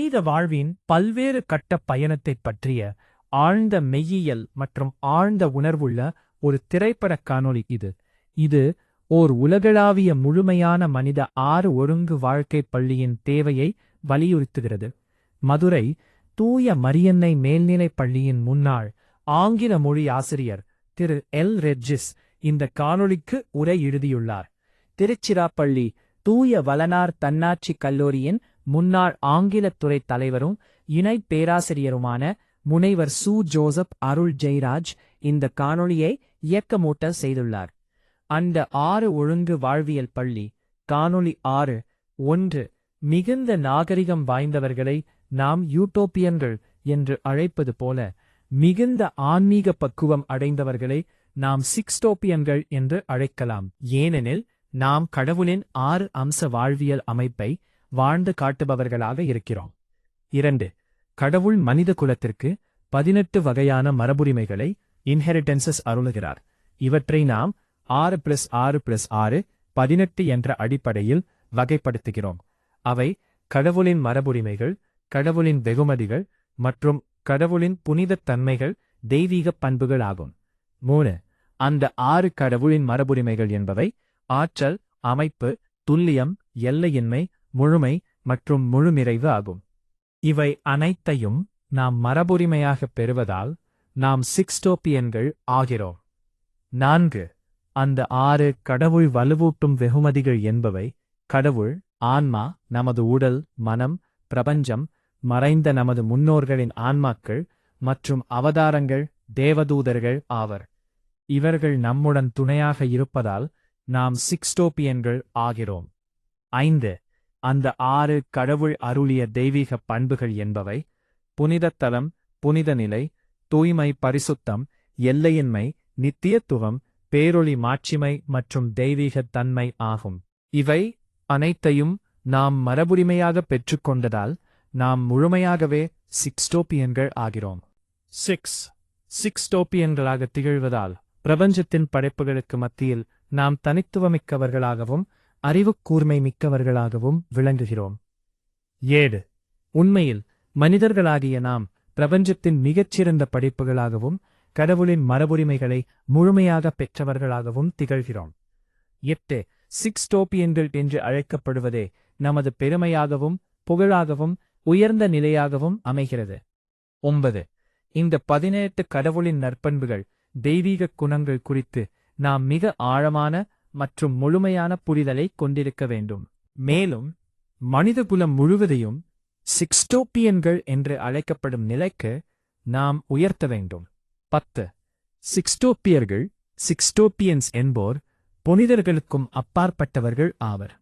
மனித வாழ்வின் பல்வேறு கட்ட பயணத்தைப் பற்றிய ஆழ்ந்த மெய்யியல் மற்றும் ஆழ்ந்த உணர்வுள்ள ஒரு திரைப்படக் காணொளி இது. இது ஓர் உலகளாவிய முழுமையான மனித 6 ஒழுங்கு வாழ்க்கைப் பள்ளியின் தேவையை வலியுறுத்துகிறது. மதுரை தூய மரியன்னை மேல்நிலைப் பள்ளியின் முன்னாள் ஆங்கில மொழி ஆசிரியர் திரு எல். ரெட்ஜிஸ் இந்த காணொளிக்கு உரை எழுதியுள்ளார். திருச்சிராப்பள்ளி தூய வளனார் தன்னாட்சி கல்லூரியின் முன்னாள் ஆங்கிலத்துறை தலைவரும் இணை பேராசிரியருமான முனைவர் சு. ஜோசப் அருள் ஜெயராஜ் இந்த காணொளியை இயக்கமூட்ட செய்துள்ளார். அந்த 6 ஒழுங்கு வாழ்வியல் பள்ளி காணொளி 6.1 மிகுந்த நாகரிகம் வாய்ந்தவர்களை நாம் யூட்டோப்பியன்கள் என்று அழைப்பது போல மிகுந்த ஆன்மீக பக்குவம் அடைந்தவர்களை நாம் சிக்ஸ்டோப்பியன்கள் என்று அழைக்கலாம். ஏனெனில் நாம் கடவுளின் 6 அம்ச வாழ்வியல் அமைப்பை வாழ்ந்து காட்டுபவர்களாக இருக்கிறோம். 2. கடவுள் மனித குலத்திற்கு 18 வகையான மரபுரிமைகளை இன்ஹெரிட்டன்சஸ் அருளுகிறார். இவற்றை நாம் 6+6+6 18 என்ற அடிப்படையில் வகைப்படுத்துகிறோம். அவை கடவுளின் மரபுரிமைகள், கடவுளின் வெகுமதிகள் மற்றும் கடவுளின் புனிதத் தன்மைகள், தெய்வீகப் பண்புகள் ஆகும். 3. அந்த 6 கடவுளின் மரபுரிமைகள் என்பவை ஆற்றல், அமைப்பு, துல்லியம், எல்லையின்மை, முழுமை மற்றும் முழுநிறைவு ஆகும். இவை அனைத்தையும் நாம் மரபுரிமையாகப் பெறுவதால் நாம் சிக்ஸ்டோப்பியன்கள் ஆகிறோம். 4. அந்த 6 கடவுள் வலுவூட்டும் வெகுமதிகள் என்பவை கடவுள், ஆன்மா, நமது உடல், மனம், பிரபஞ்சம், மறைந்த நமது முன்னோர்களின் ஆன்மாக்கள் மற்றும் அவதாரங்கள், தேவதூதர்கள் ஆவர். இவர்கள் நம்முடன் துணையாக இருப்பதால் நாம் சிக்ஸ்டோப்பியன்கள் ஆகிறோம். 5. அந்த 6 கடவுள் அருளிய தெய்வீக பண்புகள் என்பவை புனிதத்தலம், புனித நிலை, தூய்மை, பரிசுத்தம், எல்லையின்மை, நித்தியத்துவம், பேரொளி, மாட்சிமை மற்றும் தெய்வீகத் தன்மை ஆகும். இவை அனைத்தையும் நாம் மரபுரிமையாக பெற்றுக்கொண்டதால் நாம் முழுமையாகவே சிக்ஸ்டோப்பியன்கள் ஆகிறோம். 6. சிக்ஸ்டோப்பியன்களாக திகழ்வதால் பிரபஞ்சத்தின் படைப்புகளுக்கு மத்தியில் நாம் தனித்துவமிக்கவர்களாகவும் அறிவுக்கூர்மை மிக்கவர்களாகவும் விளங்குகிறோம். 7. உண்மையில் மனிதர்களாகிய நாம் பிரபஞ்சத்தின் மிகச்சிறந்த படைப்புகளாகவும் கடவுளின் மரபுரிமைகளை முழுமையாக பெற்றவர்களாகவும் திகழ்கிறோம். 8. சிக்ஸ்டோப்பியன்கள் என்று அழைக்கப்படுவதே நமது பெருமையாகவும் புகழாகவும் உயர்ந்த நிலையாகவும் அமைகிறது. 9. இந்த 18 கடவுளின் நற்பண்புகள், தெய்வீகக் குணங்கள் குறித்து நாம் மிக ஆழமான மற்றும் முழுமையான புரிதலை கொண்டிருக்க வேண்டும். மேலும் மனிதகுலம் முழுவதையும் சிக்ஸ்டோப்பியன்கள் என்று அழைக்கப்படும் நிலைக்கு நாம் உயர்த்த வேண்டும். 10. சிக்ஸ்டோப்பியர்கள், சிக்ஸ்டோப்பியன்ஸ் என்போர் புனிதர்களுக்கும் அப்பாற்பட்டவர்கள் ஆவர்.